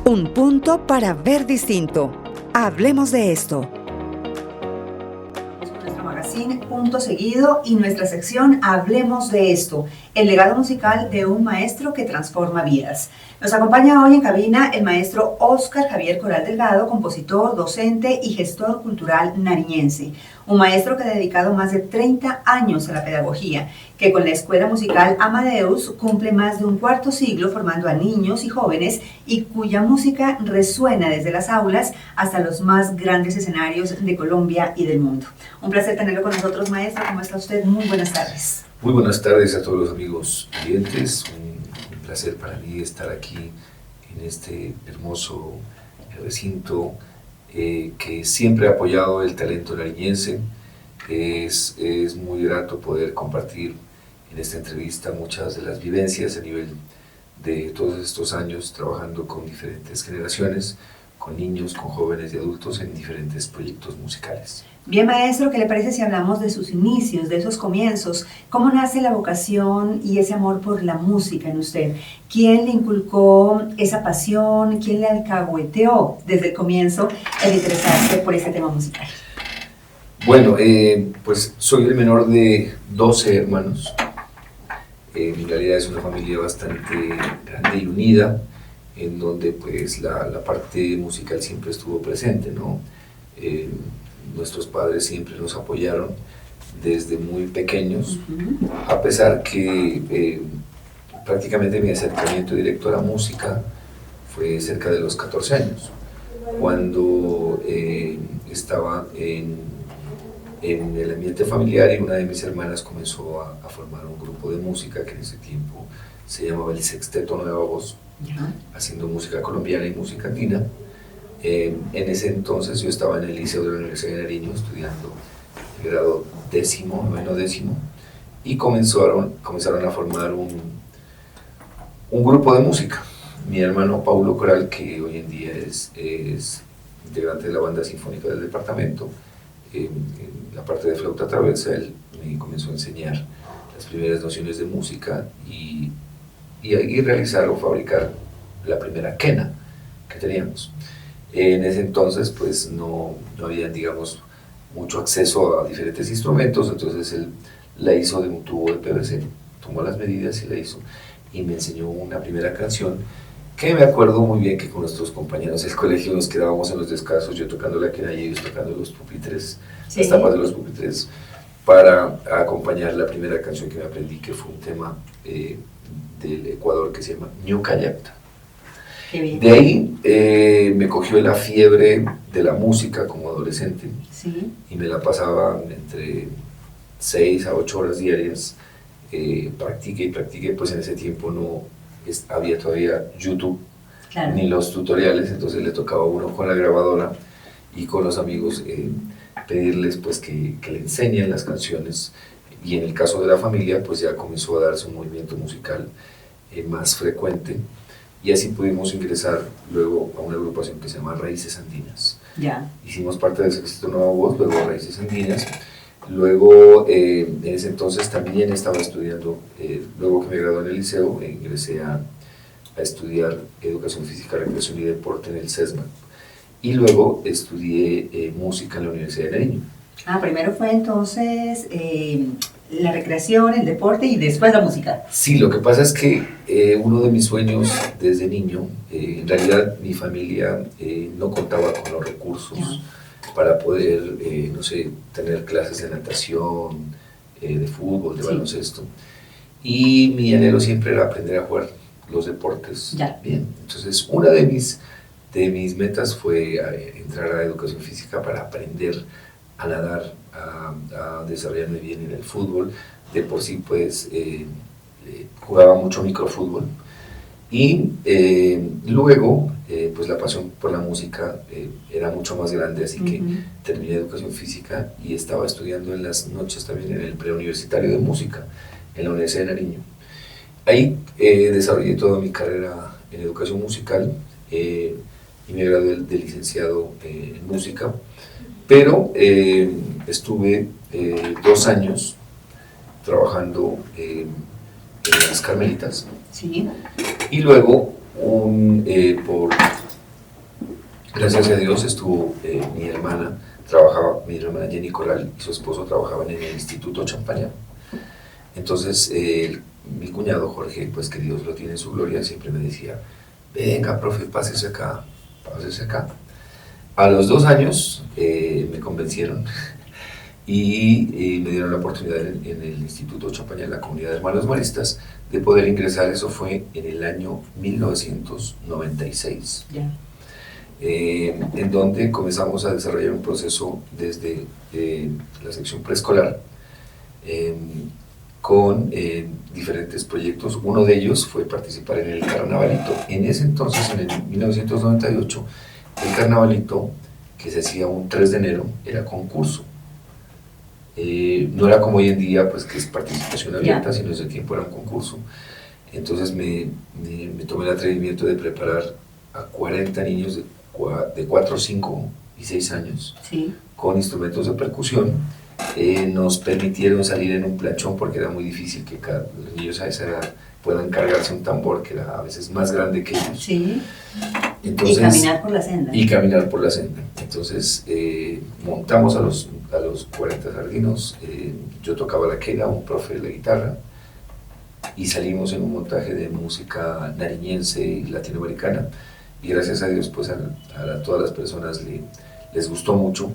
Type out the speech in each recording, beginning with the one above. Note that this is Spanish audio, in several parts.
Un punto para ver distinto. Hablemos de esto. Nuestro magazine Punto Seguido y nuestra sección Hablemos de esto, el legado musical de un maestro que transforma vidas. Nos acompaña hoy en cabina el maestro Óscar Javier Coral Delgado, compositor, docente y gestor cultural nariñense. Un maestro que ha dedicado más de 30 años a la pedagogía, que con la Escuela Musical Amadeus cumple más de un cuarto siglo formando a niños y jóvenes y cuya música resuena desde las aulas hasta los más grandes escenarios de Colombia y del mundo. Un placer tenerlo con nosotros, maestro. ¿Cómo está usted? Muy buenas tardes. Muy buenas tardes a todos los amigos oyentes. Un placer para mí estar aquí en este hermoso recinto que siempre ha apoyado el talento nariñense. Es muy grato poder compartir en esta entrevista muchas de las vivencias a nivel de todos estos años trabajando con diferentes generaciones, con niños, con jóvenes y adultos en diferentes proyectos musicales. Bien, maestro, ¿qué le parece si hablamos de sus inicios, de esos comienzos? ¿Cómo nace la vocación y ese amor por la música en usted? ¿Quién le inculcó esa pasión? ¿Quién le alcahueteó desde el comienzo el interesarse por ese tema musical? Bueno, pues soy el menor de 12 hermanos. En realidad es una familia bastante grande y unida, en donde pues la parte musical siempre estuvo presente, ¿no? Nuestros padres siempre nos apoyaron desde muy pequeños, a pesar que prácticamente mi acercamiento directo a la música fue cerca de los 14 años, cuando estaba en el ambiente familiar y una de mis hermanas comenzó a formar un grupo de música que en ese tiempo se llamaba el Sexteto Nueva Voz, haciendo música colombiana y música andina. En ese entonces yo estaba en el Liceo de la Universidad de Nariño estudiando el grado noveno décimo, y comenzaron a formar un grupo de música. Mi hermano Paulo Coral, que hoy en día es integrante de la banda sinfónica del departamento, en la parte de flauta traversa, él me comenzó a enseñar las primeras nociones de música y realizar o fabricar la primera quena que teníamos. En ese entonces pues no había, digamos, mucho acceso a diferentes instrumentos, entonces él la hizo de un tubo de PVC, tomó las medidas y la hizo, y me enseñó una primera canción que me acuerdo muy bien que con nuestros compañeros del colegio nos quedábamos en los descansos, yo tocando la quena y ellos tocando los pupitres, sí, las tapas de los pupitres, para acompañar la primera canción que me aprendí, que fue un tema del Ecuador que se llama Ñucayapta. De ahí me cogió la fiebre de la música como adolescente, sí, y me la pasaba entre 6 a 8 horas diarias, practiqué, pues en ese tiempo no había todavía YouTube, claro, ni los tutoriales, entonces le tocaba a uno con la grabadora y con los amigos pedirles pues que le enseñen las canciones, y en el caso de la familia pues ya comenzó a darse un movimiento musical más frecuente, y así pudimos ingresar luego a una agrupación que se llama Raíces Andinas. Ya. Hicimos parte del Sexteto Nueva Voz, luego Raíces Andinas. Luego, en ese entonces también estaba estudiando, luego que me gradué en el liceo, ingresé a estudiar Educación Física, Recreación y Deporte en el CESMA. Y luego estudié música en la Universidad de Nariño. Primero fue entonces la recreación, el deporte y después la música. Sí, lo que pasa es que uno de mis sueños desde niño, en realidad mi familia no contaba con los recursos para poder, no sé, tener clases de natación, de fútbol, de baloncesto. Y mi anhelo siempre era aprender a jugar los deportes bien. Entonces, una de mis metas fue entrar a educación física para aprender a nadar, a desarrollarme bien en el fútbol. De por sí, pues, jugaba mucho microfútbol. Y luego, pues la pasión por la música era mucho más grande, así que terminé educación física y estaba estudiando en las noches también en el preuniversitario de música en la Universidad de Nariño. Ahí desarrollé toda mi carrera en educación musical y me gradué de licenciado en música, pero estuve 2 años trabajando en las Carmelitas. Sí. Y luego, por Gracias a Dios estuvo mi hermana Jenny Coral y su esposo trabajaban en el Instituto Champañá. Entonces mi cuñado Jorge, pues que Dios lo tiene en su gloria, siempre me decía, venga profe, pásese acá, pásese acá. A los 2 años me convencieron y me dieron la oportunidad en el Instituto Champañá, en la comunidad de hermanos maristas, de poder ingresar. Eso fue en el año 1996. Ya. En donde comenzamos a desarrollar un proceso desde la sección preescolar con diferentes proyectos. Uno de ellos fue participar en el carnavalito. En ese entonces, en el 1998, el carnavalito, que se hacía un 3 de enero, era concurso. No era como hoy en día, pues que es participación abierta, sino ese tiempo era un concurso. Entonces me tomé el atrevimiento de preparar a 40 niños de 4, 5 y 6 años, Sí. con instrumentos de percusión. Nos permitieron salir en un planchón porque era muy difícil que los niños a esa edad puedan cargarse un tambor que era a veces más grande que ellos. Sí. Entonces, y caminar por la senda. Y caminar por la senda. Entonces montamos a los 40 sardinos, yo tocaba la quena, un profe de la guitarra, y salimos en un montaje de música nariñense y latinoamericana, y gracias a Dios pues a todas las personas les gustó mucho.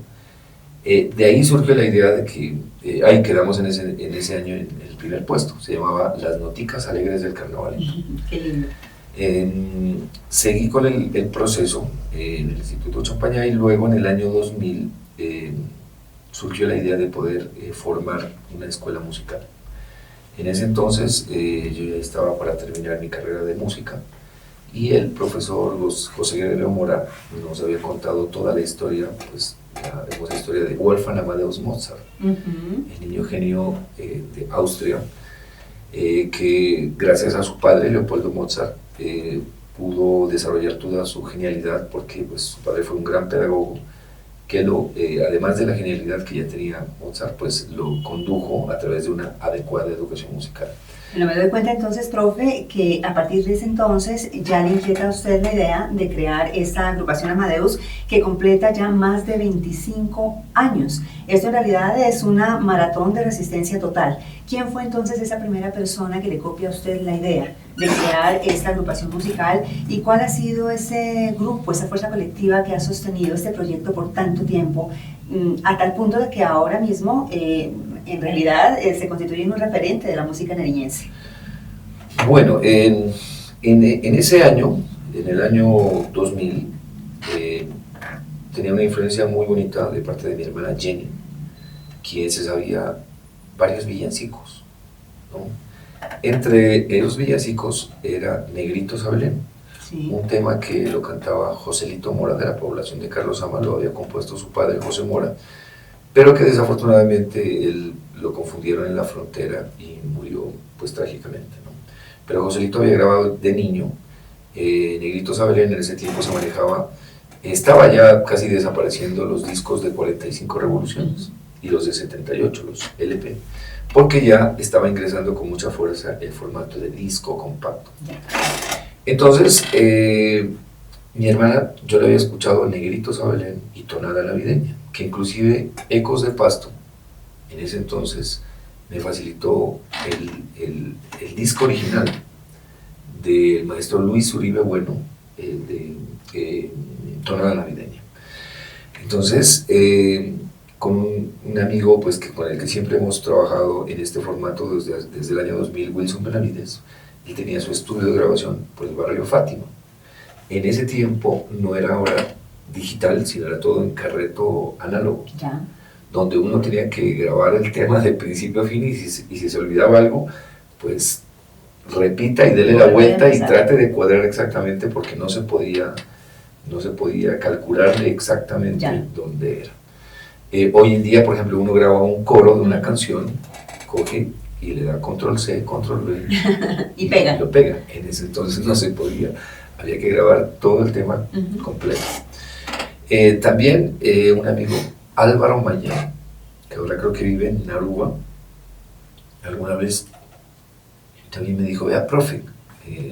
De ahí surgió la idea de que ahí quedamos en ese año en el primer puesto. Se llamaba Las Noticas Alegres del Carnaval. Qué lindo. Seguí con el proceso en el Instituto Champañá, y luego en el año 2000 surgió la idea de poder formar una escuela musical. En ese entonces yo ya estaba para terminar mi carrera de música, y el profesor José Guerrero Mora nos había contado toda la historia, pues la hermosa historia de Wolfgang Amadeus Mozart, el niño genio de Austria, que gracias a su padre Leopoldo Mozart pudo desarrollar toda su genialidad, porque pues su padre fue un gran pedagogo que además de la genialidad que ya tenía Mozart, pues lo condujo a través de una adecuada educación musical. Bueno, me doy cuenta entonces, profe, que a partir de ese entonces ya le inquieta a usted la idea de crear esta agrupación Amadeus, que completa ya más de 25 años. Esto en realidad es una maratón de resistencia total. ¿Quién fue entonces esa primera persona que le copia a usted la idea de crear esta agrupación musical, y cuál ha sido ese grupo, esa fuerza colectiva que ha sostenido este proyecto por tanto tiempo, a tal punto de que ahora mismo en realidad se constituye en un referente de la música nariñense? Bueno, en ese año, en el año 2000, tenía una influencia muy bonita de parte de mi hermana Jenny, quien se sabía varios villancicos, ¿no? Entre esos villancicos era Negrito Sabelén, Sí. un tema que lo cantaba Joselito Mora, de la población de Carlos Ama, lo había compuesto su padre José Mora, pero que desafortunadamente él lo confundieron en la frontera y murió pues trágicamente, ¿no? Pero Joselito había grabado de niño Negrito Sabelén. En ese tiempo se manejaba, estaba ya casi desapareciendo los discos de 45 revoluciones y los de 78, los LP, porque ya estaba ingresando con mucha fuerza el formato de disco compacto. Entonces, mi hermana, yo le había escuchado Negrito Sabelén y Tonada Navideña, que inclusive Ecos de Pasto, en ese entonces, me facilitó el disco original del maestro Luis Uribe Bueno, de Tonada Navideña. Entonces, con un amigo pues, con el que siempre hemos trabajado en este formato desde el año 2000, Wilson Benavides, él tenía su estudio de grabación por el barrio Fátima. En ese tiempo no era ahora digital, sino era todo en carreto análogo, Ya. donde uno tenía que grabar el tema de principio a fin, y si se olvidaba algo, pues repita y dele la vuelta y trate de cuadrar exactamente, porque no se podía calcularle exactamente dónde era. Hoy en día, por ejemplo, uno graba un coro de una canción, coge y le da control C, control V y pega. Lo pega. En ese entonces no se podía, había que grabar todo el tema completo. También un amigo, Álvaro Maya, que ahora creo que vive en Aruba, alguna vez también me dijo, vea, profe,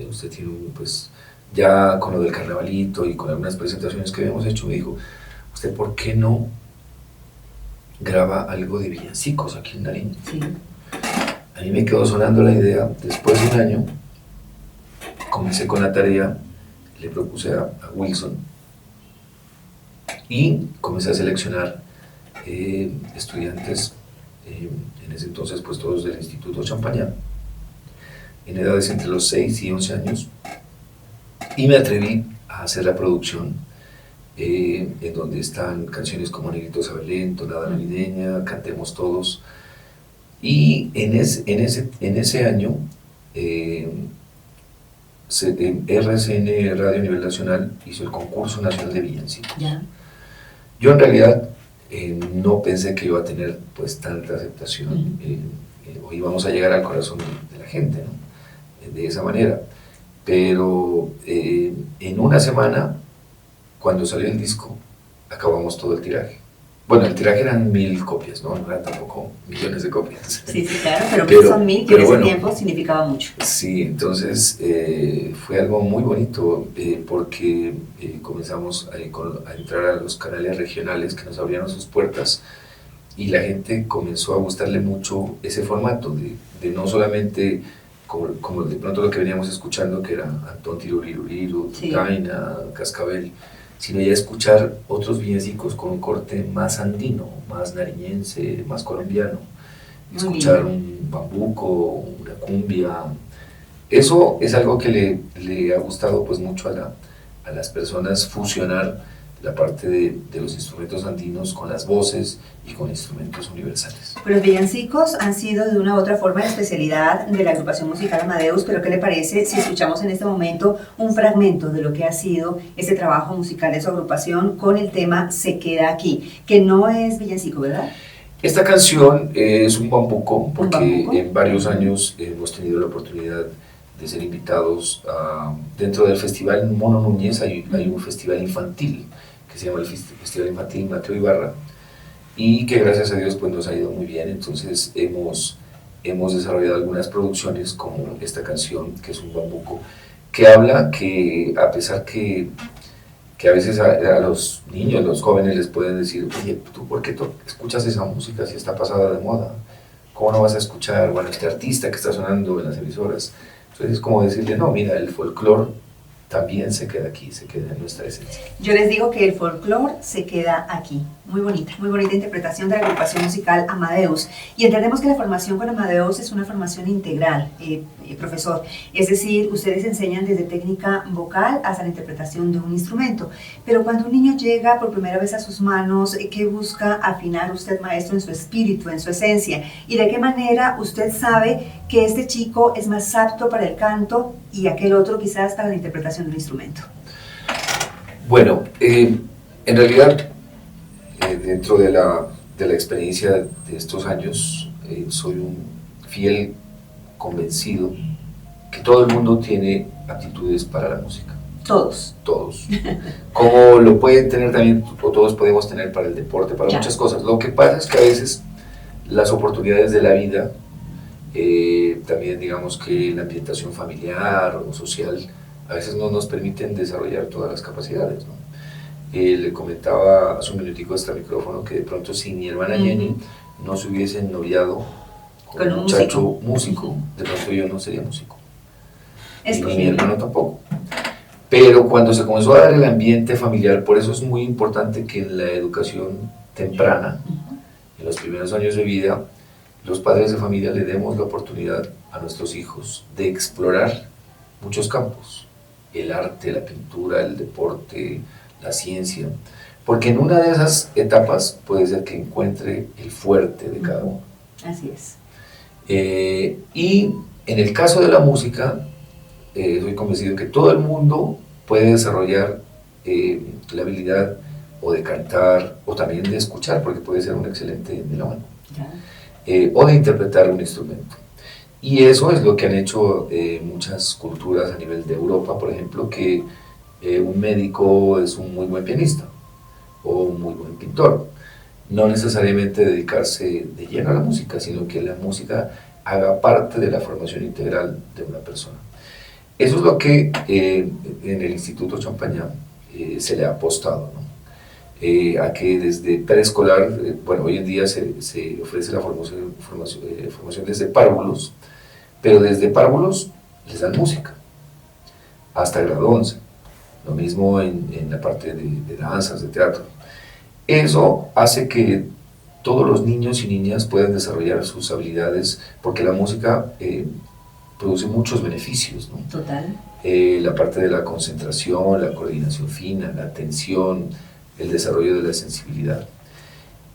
usted tiene ya con lo del carnavalito y con algunas presentaciones que habíamos hecho, me dijo, ¿usted por qué no graba algo de villancicos aquí en Nariño? Sí. A mí me quedó sonando la idea. Después de un año comencé con la tarea, le propuse a Wilson y comencé a seleccionar estudiantes, en ese entonces pues todos del Instituto Champañá, en edades entre los 6 y 11 años, y me atreví a hacer la producción, en donde están canciones como Negrito Sabelén, Tonada Navideña, Cantemos Todos, y en ese año RCN Radio a nivel nacional hizo el concurso nacional de villancicos. Ya. Yo en realidad no pensé que iba a tener pues tanta aceptación, o íbamos a llegar al corazón de la gente, ¿no? De esa manera, pero en una semana, cuando salió el disco, acabamos todo el tiraje. Bueno, el tiraje eran 1000 copias, ¿no? No eran tampoco millones de copias. Sí, sí, claro, pero son 1000, que en ese tiempo significaba mucho. Sí, entonces fue algo muy bonito, porque comenzamos a entrar a los canales regionales que nos abrieron sus puertas, y la gente comenzó a gustarle mucho ese formato de no solamente como de pronto lo que veníamos escuchando, que era Antón Tiruriruriru, sí, Taina, Cascabel, sino ya escuchar otros villancicos con un corte más andino, más nariñense, más colombiano, escuchar un bambuco, una cumbia. Eso es algo que le ha gustado pues mucho a las personas, fusionar la parte de los instrumentos andinos con las voces y con instrumentos universales. Pero los villancicos han sido de una u otra forma la especialidad de la agrupación musical Amadeus, pero ¿qué le parece si escuchamos en este momento un fragmento de lo que ha sido ese trabajo musical de su agrupación con el tema Se Queda Aquí, que no es villancico, ¿verdad? Esta canción es un bambuco, porque en varios años hemos tenido la oportunidad de ser invitados dentro del Festival Mono Núñez. Hay un festival infantil que se llama el Festival Infantil Mateo Ibarra, y que gracias a Dios pues nos ha ido muy bien. Entonces hemos desarrollado algunas producciones como esta canción, que es un bambuco, que habla que a pesar que a veces a los niños, los jóvenes les pueden decir, oye, ¿tú por qué escuchas esa música si está pasada de moda? ¿Cómo no vas a escuchar, bueno, este artista que está sonando en las emisoras? Entonces es como decirle, no, mira, el folclore también se queda aquí, se queda en nuestra esencia. Yo les digo que el folclore se queda aquí. Muy bonita interpretación de la agrupación musical Amadeus. Y entendemos que la formación con Amadeus es una formación integral, profesor. Es decir, ustedes enseñan desde técnica vocal hasta la interpretación de un instrumento. Pero cuando un niño llega por primera vez a sus manos, ¿qué busca afinar usted, maestro, en su espíritu, en su esencia? ¿Y de qué manera usted sabe que este chico es más apto para el canto y aquel otro quizás para la interpretación de un instrumento? Bueno, en realidad, dentro de la experiencia de estos años, soy un fiel convencido que todo el mundo tiene aptitudes para la música. Todos. Todos. Como lo pueden tener también, o todos podemos tener para el deporte, para muchas cosas. Lo que pasa es que a veces las oportunidades de la vida, también digamos que la ambientación familiar o social, a veces no nos permiten desarrollar todas las capacidades, ¿no? Le comentaba hace un minutico extra micrófono que de pronto si mi hermana Jenny no se hubiese noviado con un muchacho músico, de pronto yo no sería músico. Y mi hermano tampoco. Pero cuando se comenzó a dar el ambiente familiar, por eso es muy importante que en la educación temprana, en los primeros años de vida, los padres de familia le demos la oportunidad a nuestros hijos de explorar muchos campos: el arte, la pintura, el deporte, la ciencia, porque en una de esas etapas puede ser que encuentre el fuerte de cada uno. Así es. Y en el caso de la música, soy convencido que todo el mundo puede desarrollar la habilidad o de cantar o también de escuchar, porque puede ser un excelente melómano, o de interpretar un instrumento. Y eso es lo que han hecho muchas culturas a nivel de Europa, por ejemplo, que un médico es un muy buen pianista o un muy buen pintor. No necesariamente dedicarse de lleno a la música, sino que la música haga parte de la formación integral de una persona. Eso es lo que en el Instituto Champañá se le ha apostado, ¿no? A que desde preescolar, bueno, hoy en día se ofrece la formación desde párvulos, pero desde párvulos les dan música, hasta grado 11, lo mismo en la parte de danzas, de teatro. Eso hace que todos los niños y niñas puedan desarrollar sus habilidades, porque la música produce muchos beneficios, ¿no? Total. La parte de la concentración, la coordinación fina, la atención, el desarrollo de la sensibilidad.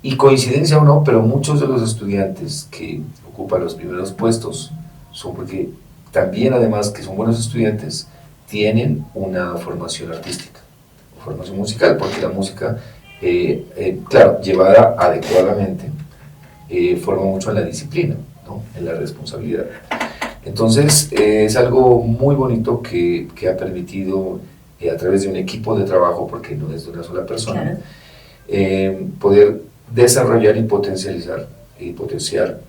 Y coincidencia o no, pero muchos de los estudiantes que ocupan los primeros puestos son porque también, además que son buenos estudiantes, tienen una formación artística, formación musical, porque la música, claro, llevada adecuadamente, forma mucho en la disciplina, ¿no? En la responsabilidad. Entonces, es algo muy bonito que ha permitido, a través de un equipo de trabajo, porque no es de una sola persona, claro, poder desarrollar y potencializar y potenciar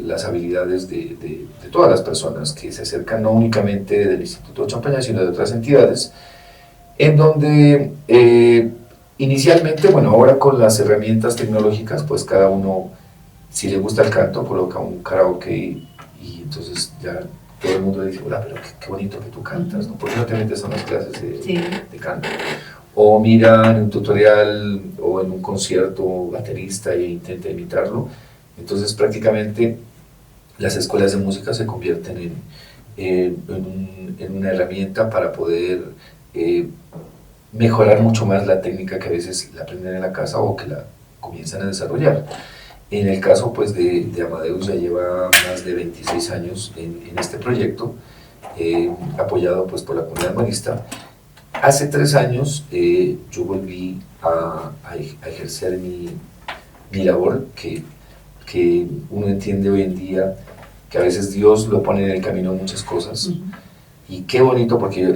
las habilidades de todas las personas que se acercan, no únicamente del Instituto Champañá, sino de otras entidades, en donde inicialmente, bueno, ahora con las herramientas tecnológicas, pues cada uno, si le gusta el canto, coloca un karaoke y entonces ya todo el mundo dice, hola, pero qué bonito que tú cantas, ¿no? ¿Por qué no te metes a unas clases de canto? O mira en un tutorial o en un concierto baterista e intenta imitarlo. Entonces prácticamente las escuelas de música se convierten en una herramienta para poder mejorar mucho más la técnica que a veces la aprenden en la casa o que la comienzan a desarrollar. En el caso pues de Amadeus ya lleva más de 26 años en este proyecto, apoyado pues por la comunidad marista. Hace 3 años yo volví a ejercer mi labor, que uno entiende hoy en día que a veces Dios lo pone en el camino muchas cosas. Y qué bonito, porque yo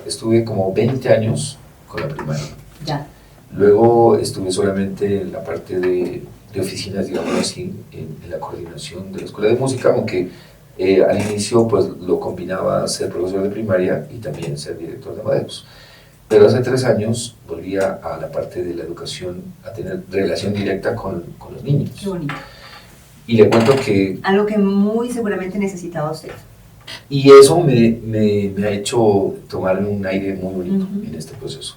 estuve como 20 años con la primaria. Ya. Luego estuve solamente en la parte de oficinas, digamos así, en la coordinación de la escuela de música, aunque al inicio pues lo combinaba ser profesor de primaria y también ser director de Amadeus. Pero hace 3 años volví a la parte de la educación, a tener relación directa con los niños. Qué bonito. Y le cuento que... Algo que muy seguramente necesitaba usted. Y eso me ha hecho tomar un aire muy bonito en este proceso.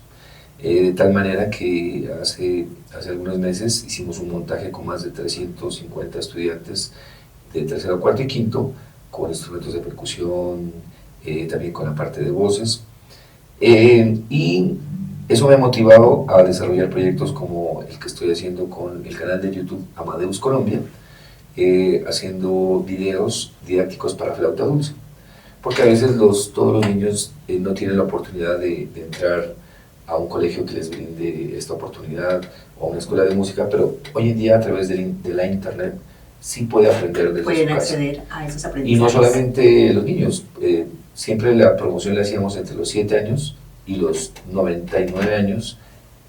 De tal manera que hace algunos meses hicimos un montaje con más de 350 estudiantes de tercero, cuarto y quinto, con instrumentos de percusión, también con la parte de voces, y eso me ha motivado a desarrollar proyectos como el que estoy haciendo con el canal de YouTube Amadeus Colombia, haciendo videos didácticos para flauta dulce, porque a veces todos los niños no tienen la oportunidad de entrar a un colegio que les brinde esta oportunidad o a una escuela de música, pero hoy en día a través de la internet sí puede aprender desde pueden su casa. Acceder a esos aprendizajes. Y no solamente los niños, siempre la promoción la hacíamos entre los 7 años y los 99 años,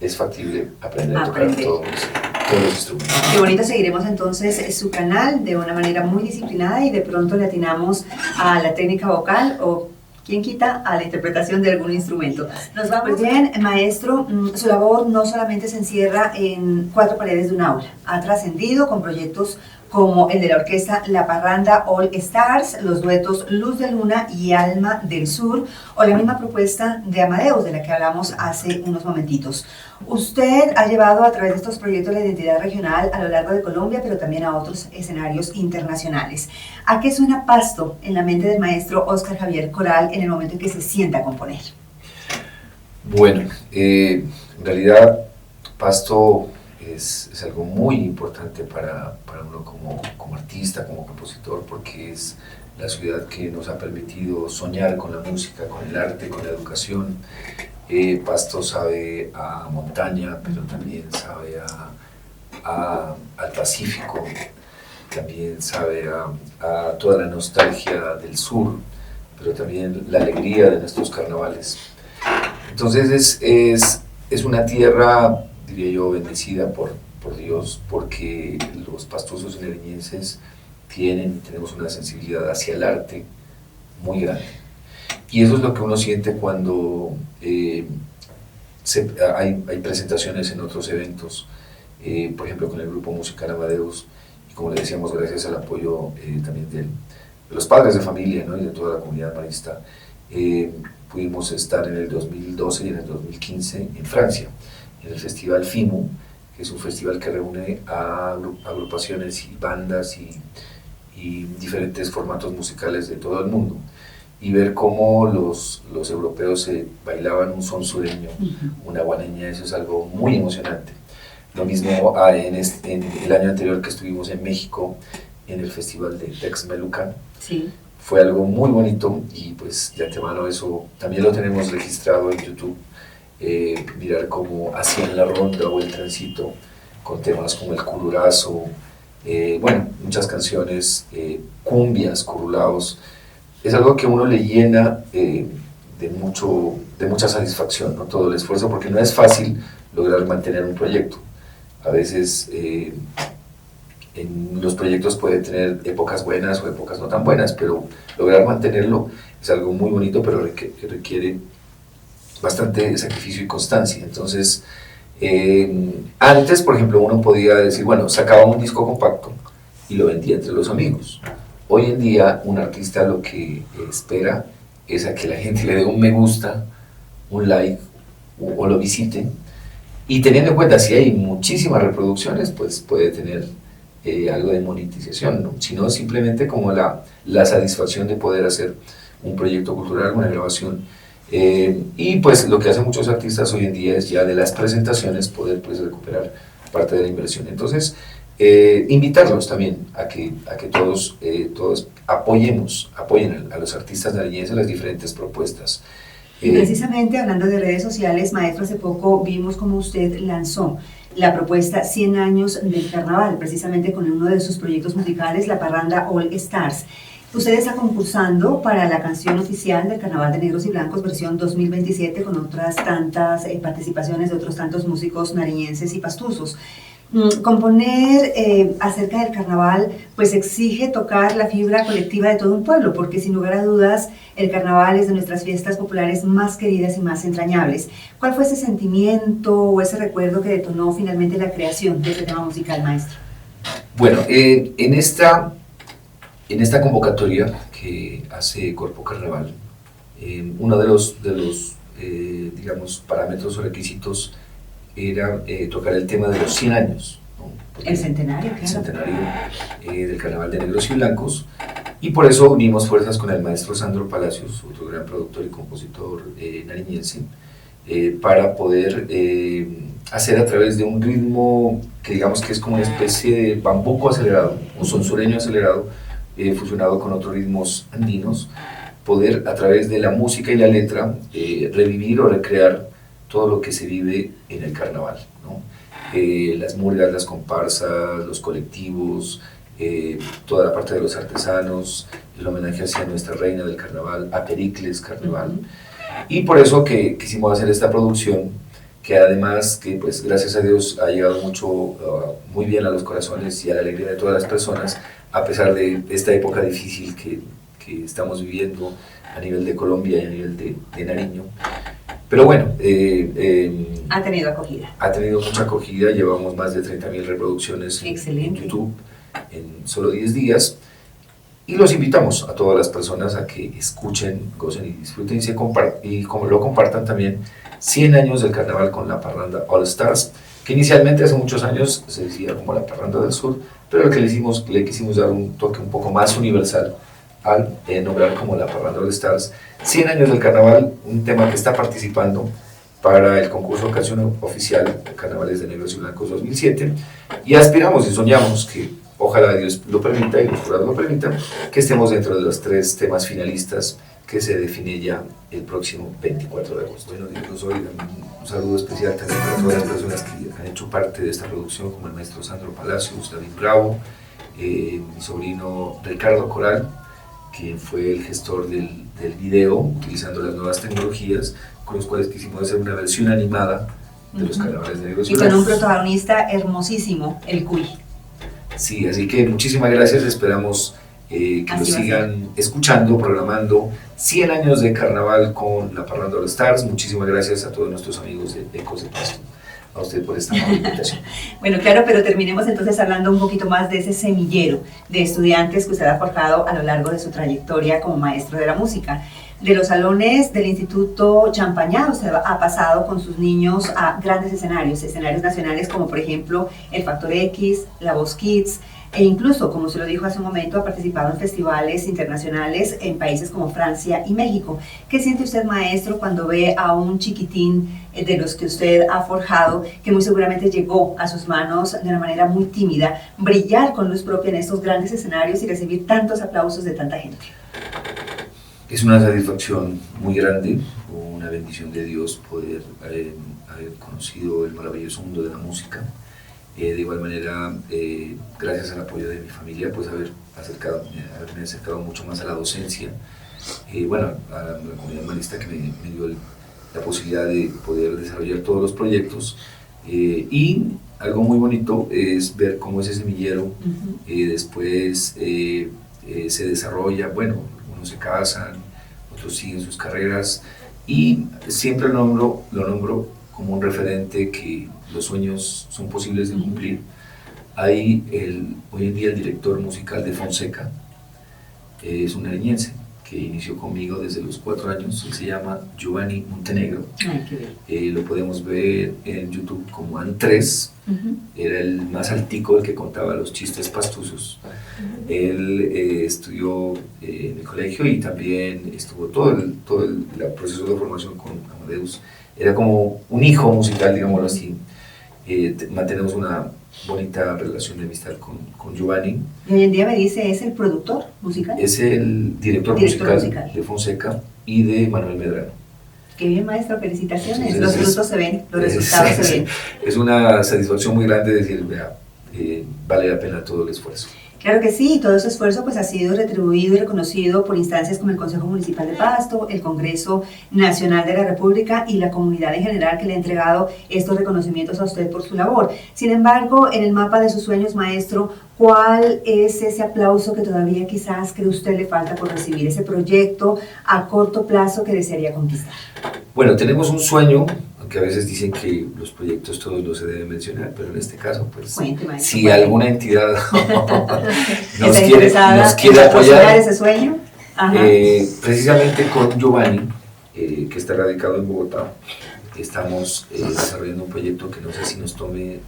es factible aprender a tocar todos los instrumentos. Qué bonito, seguiremos entonces su canal de una manera muy disciplinada y de pronto le atinamos a la técnica vocal o ¿quién quita? A la interpretación de algún instrumento. Nos vamos. Pues bien, maestro, su labor no solamente se encierra en 4 paredes de un aula, ha trascendido con proyectos como el de la orquesta La Parranda All Stars, los duetos Luz de Luna y Alma del Sur, o la misma propuesta de Amadeus, de la que hablamos hace unos momentitos. Usted ha llevado a través de estos proyectos la identidad regional a lo largo de Colombia, pero también a otros escenarios internacionales. ¿A qué suena Pasto en la mente del maestro Óscar Javier Coral en el momento en que se sienta a componer? Bueno, en realidad Pasto es algo muy importante para uno como artista, como compositor, porque es la ciudad que nos ha permitido soñar con la música, con el arte, con la educación. Pasto sabe a montaña, pero también sabe al Pacífico, también sabe a toda la nostalgia del sur, pero también la alegría de nuestros carnavales. Entonces es una tierra, diría yo, bendecida por Dios, porque los pastosos nariñenses tenemos una sensibilidad hacia el arte muy grande. Y eso es lo que uno siente cuando hay presentaciones en otros eventos, por ejemplo con el grupo musical Amadeus, y como le decíamos, gracias al apoyo también de los padres de familia, ¿no? Y de toda la comunidad marista, pudimos estar en el 2012 y en el 2015 en Francia, en el Festival FIMU, que es un festival que reúne a agrupaciones y bandas y diferentes formatos musicales de todo el mundo, y ver cómo los europeos bailaban un son sureño, una guaneña, eso es algo muy emocionante. Lo mismo en el año anterior que estuvimos en México, en el festival de Texmelucan, sí. Fue algo muy bonito, y pues de antemano eso también lo tenemos registrado en YouTube, mirar cómo hacían la ronda o el trencito con temas como el cururazo, bueno, muchas canciones, cumbias, curulaos. Es algo que uno le llena de mucha satisfacción, ¿no? Todo el esfuerzo, porque no es fácil lograr mantener un proyecto. A veces en los proyectos puede tener épocas buenas o épocas no tan buenas, pero lograr mantenerlo es algo muy bonito, pero que requiere bastante sacrificio y constancia. Entonces, antes, por ejemplo, uno podía decir, bueno, sacaba un disco compacto y lo vendía entre los amigos. Hoy en día, un artista lo que espera es a que la gente le dé un me gusta, un like o lo visite, y teniendo en cuenta si hay muchísimas reproducciones, pues puede tener algo de monetización, ¿no? Sino simplemente como la satisfacción de poder hacer un proyecto cultural, una grabación. Y pues lo que hacen muchos artistas hoy en día es ya de las presentaciones poder pues recuperar parte de la inversión. Entonces, invitarlos también a que todos apoyen a los artistas nariñenses las diferentes propuestas. Y precisamente hablando de redes sociales, maestro, hace poco vimos cómo usted lanzó la propuesta 100 años del carnaval, precisamente con uno de sus proyectos musicales, la parranda All Stars. Usted está concursando para la canción oficial del Carnaval de Negros y Blancos versión 2027 con otras tantas participaciones de otros tantos músicos nariñenses y pastusos. Componer acerca del carnaval pues exige tocar la fibra colectiva de todo un pueblo, porque sin lugar a dudas el carnaval es de nuestras fiestas populares más queridas y más entrañables. ¿Cuál fue ese sentimiento o ese recuerdo que detonó finalmente la creación de este tema musical, maestro? Bueno, en esta convocatoria que hace Corpo Carnaval, uno de los digamos, parámetros o requisitos era tocar el tema de los 100 años, ¿no? El centenario, claro. El centenario del Carnaval de Negros y Blancos, y por eso unimos fuerzas con el maestro Sandro Palacios, otro gran productor y compositor nariñense, para poder hacer a través de un ritmo que digamos que es como una especie de bambuco acelerado, un son sureño acelerado, fusionado con otros ritmos andinos, poder a través de la música y la letra revivir o recrear todo lo que se vive en el carnaval, ¿no? Las murgas, las comparsas, los colectivos, toda la parte de los artesanos, el homenaje hacia nuestra reina del carnaval, a Pericles Carnaval. Y por eso que quisimos hacer esta producción, que además que pues gracias a Dios ha llegado muy bien a los corazones y a la alegría de todas las personas, a pesar de esta época difícil que estamos viviendo a nivel de Colombia y a nivel de Nariño. Pero bueno, ha tenido acogida. Ha tenido mucha acogida, llevamos más de 30.000 reproducciones en YouTube en solo 10 días, y los invitamos a todas las personas a que escuchen, gocen y disfruten y como lo compartan también 100 años del carnaval con la parranda All Stars, que inicialmente hace muchos años se decía como la parranda del sur, pero le quisimos dar un toque un poco más universal al nombrar como la parranda All Stars. 100 años del carnaval, un tema que está participando para el concurso Canción Oficial de Carnavales de Negros y Blancos 2007, y aspiramos y soñamos que ojalá Dios lo permita y los jurados lo permitan, que estemos dentro de los 3 temas finalistas que se define ya el próximo 24 de agosto. Bueno, Dios oiga, un saludo especial también para todas las personas que han hecho parte de esta producción, como el maestro Sandro Palacios, David Bravo, mi sobrino Ricardo Coral, quien fue el gestor del video, utilizando las nuevas tecnologías, con los cuales quisimos hacer una versión animada de los carnavales negros. Y con un protagonista hermosísimo, el Cuy. Sí, así que muchísimas gracias, esperamos que lo Así va a sigan escuchando, programando 100 años de carnaval con la Parranda All Stars. Muchísimas gracias a todos nuestros amigos de Ecos de Pasto, a usted por esta amable invitación. Bueno, claro, pero terminemos entonces hablando un poquito más de ese semillero de estudiantes que usted ha forjado a lo largo de su trayectoria como maestro de la música. De los salones del Instituto Champañá, usted ha pasado con sus niños a grandes escenarios nacionales como por ejemplo el Factor X, La Voz Kids, e incluso, como se lo dijo hace un momento, ha participado en festivales internacionales en países como Francia y México. ¿Qué siente usted, maestro, cuando ve a un chiquitín de los que usted ha forjado, que muy seguramente llegó a sus manos de una manera muy tímida, brillar con luz propia en estos grandes escenarios y recibir tantos aplausos de tanta gente? Es una satisfacción muy grande, una bendición de Dios poder haber conocido el maravilloso mundo de la música. De igual manera, gracias al apoyo de mi familia, pues haberme acercado mucho más a la docencia, bueno, a la comunidad humanista que me dio la posibilidad de poder desarrollar todos los proyectos, y algo muy bonito es ver cómo ese semillero después se desarrolla. Bueno, unos se casan, otros siguen sus carreras, y siempre lo nombro como un referente que los sueños son posibles de cumplir. Hay hoy en día el director musical de Fonseca, es un nariñense que inició conmigo desde los 4 años, él se llama Giovanni Montenegro. Ay, qué bien. Lo podemos ver en YouTube como An3, era el más altico, el que contaba los chistes pastusos. Él estudió en el colegio y también estuvo todo el proceso de formación con Amadeus. Era como un hijo musical, digámoslo así. Mantenemos una bonita relación de amistad con Giovanni. Y hoy en día me dice, ¿es el productor musical? Es el director musical de Fonseca y de Manuel Medrano. Qué bien, maestro, felicitaciones. Sí, los frutos se ven, los resultados se ven. Es una satisfacción muy grande decir, vea, vale la pena todo el esfuerzo. Claro que sí, todo ese esfuerzo pues ha sido retribuido y reconocido por instancias como el Consejo Municipal de Pasto, el Congreso Nacional de la República y la comunidad en general que le ha entregado estos reconocimientos a usted por su labor. Sin embargo, en el mapa de sus sueños, maestro, ¿cuál es ese aplauso que todavía quizás cree usted le falta por recibir, ese proyecto a corto plazo que desearía conquistar? Bueno, tenemos un sueño, aunque a veces dicen que los proyectos todos no se deben mencionar, pero en este caso, pues, si alguna entidad nos quiere apoyar ese sueño, precisamente con Giovanni, que está radicado en Bogotá, estamos desarrollando un proyecto que no sé si nos tome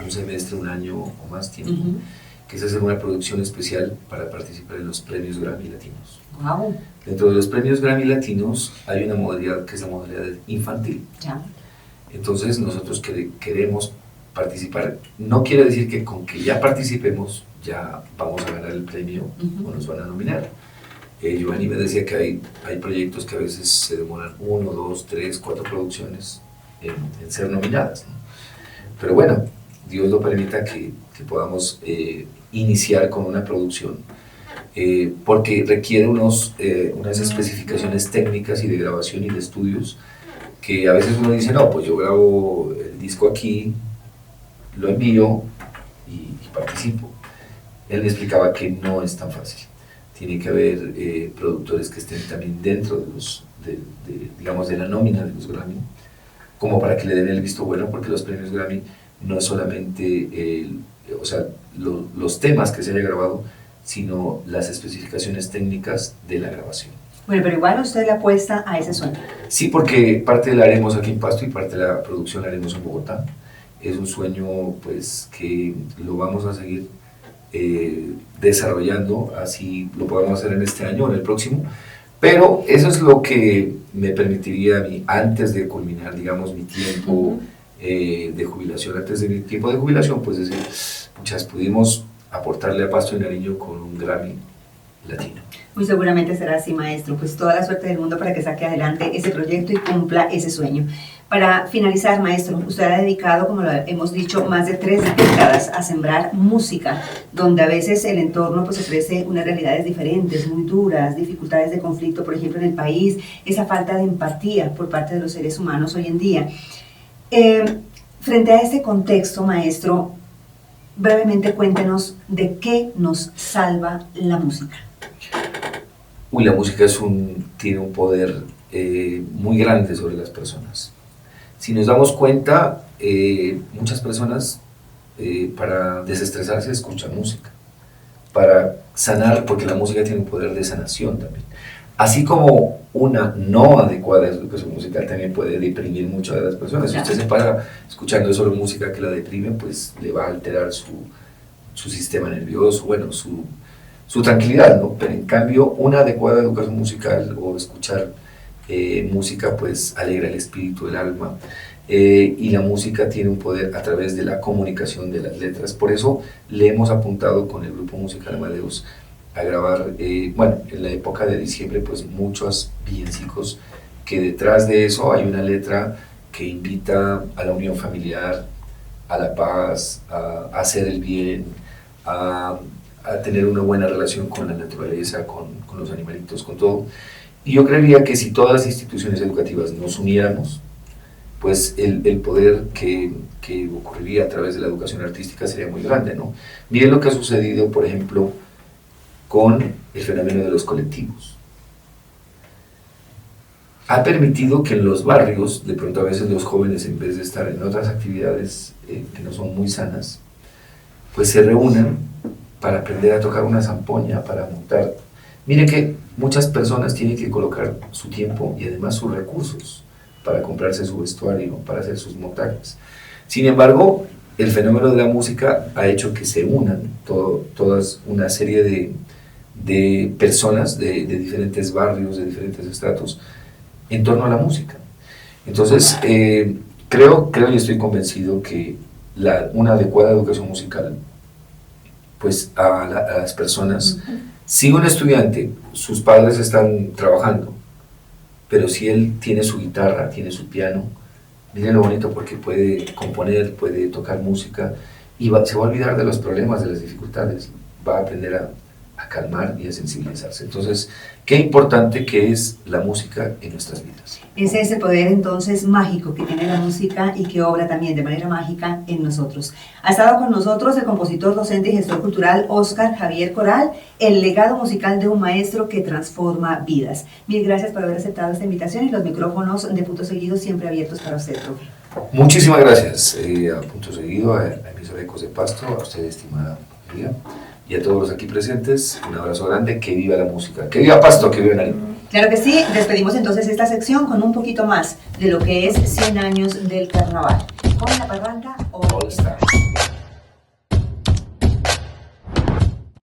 un semestre, un año o más tiempo, que es hacer una producción especial para participar en los premios Grammy Latinos. Wow. Dentro de los premios Grammy Latinos hay una modalidad que es la modalidad infantil. Ya. Entonces nosotros queremos participar. No quiere decir que con que ya participemos ya vamos a ganar el premio o nos van a nominar. Giovanni me decía que hay proyectos que a veces se demoran 1, 2, 3, 4 producciones en ser nominadas, ¿no? Pero bueno, Dios lo permita que podamos iniciar con una producción, porque requiere unas especificaciones técnicas y de grabación y de estudios que a veces uno dice, no, pues yo grabo el disco aquí, lo envío y participo. Él me explicaba que no es tan fácil. Tiene que haber productores que estén también dentro de la nómina de los Grammy, como para que le den el visto bueno, porque los premios Grammy no es solamente los temas que se haya grabado, sino las especificaciones técnicas de la grabación. Bueno, pero igual usted le apuesta a ese sueño. Sí, porque parte la haremos aquí en Pasto y parte de la producción la haremos en Bogotá. Es un sueño pues que lo vamos a seguir desarrollando, así lo podemos hacer en este año o en el próximo, pero eso es lo que me permitiría a mí, antes de culminar, digamos, mi tiempo de jubilación, pues decir, muchas pudimos aportarle a Pasto y Nariño con un Grammy Latino. Muy seguramente será así, maestro, pues toda la suerte del mundo para que saque adelante ese proyecto y cumpla ese sueño. Para finalizar, maestro, usted ha dedicado, como lo hemos dicho, más de 3 décadas a sembrar música, donde a veces el entorno pues ofrece unas realidades diferentes, muy duras, dificultades de conflicto, por ejemplo, en el país, esa falta de empatía por parte de los seres humanos hoy en día. Frente a este contexto, maestro, brevemente cuéntenos de qué nos salva la música. Uy, la música tiene un poder muy grande sobre las personas. Si nos damos cuenta, muchas personas para desestresarse escuchan música, para sanar, porque la música tiene un poder de sanación también. Así como una no adecuada educación musical también puede deprimir mucho a las personas. Si usted se para escuchando solo música que la deprime, pues le va a alterar su sistema nervioso, bueno, su tranquilidad, ¿no? Pero en cambio, una adecuada educación musical o escuchar música, pues alegra el espíritu, el alma. Y la música tiene un poder a través de la comunicación de las letras. Por eso le hemos apuntado con el grupo musical Amadeus a grabar, bueno, en la época de diciembre, pues muchos villancicos, que detrás de eso hay una letra que invita a la unión familiar, a la paz, a hacer el bien, a tener una buena relación con la naturaleza, con los animalitos, con todo. Y yo creería que si todas las instituciones educativas nos uniéramos, pues el poder que ocurriría a través de la educación artística sería muy grande, ¿no? Miren lo que ha sucedido, por ejemplo, con el fenómeno de los colectivos. Ha permitido que en los barrios, de pronto a veces los jóvenes, en vez de estar en otras actividades que no son muy sanas, pues se reúnan para aprender a tocar una zampoña, para montar. Mire que muchas personas tienen que colocar su tiempo y además sus recursos para comprarse su vestuario, para hacer sus montajes. Sin embargo, el fenómeno de la música ha hecho que se unan todas una serie de personas de diferentes barrios, de diferentes estratos, en torno a la música. Entonces, creo y estoy convencido que una adecuada educación musical, pues a las personas, si un estudiante, sus padres están trabajando, pero si él tiene su guitarra, tiene su piano, miren lo bonito, porque puede componer, puede tocar música y se va a olvidar de los problemas, de las dificultades, va a aprender a calmar y a sensibilizarse. Entonces, qué importante que es la música en nuestras vidas. Ese es el poder entonces mágico que tiene la música y que obra también de manera mágica en nosotros. Ha estado con nosotros el compositor, docente y gestor cultural Óscar Javier Coral, el legado musical de un maestro que transforma vidas. Mil gracias por haber aceptado esta invitación y los micrófonos de Punto Seguido siempre abiertos para usted, profe. Muchísimas gracias a Punto Seguido, a emisora Ecos de Pasto, a usted, estimada amiga, y a todos los aquí presentes. Un abrazo grande, que viva la música, que viva Pasto, que viva Nariño. Claro que sí, despedimos entonces esta sección con un poquito más de lo que es 100 años del carnaval. Con la parranda All Stars.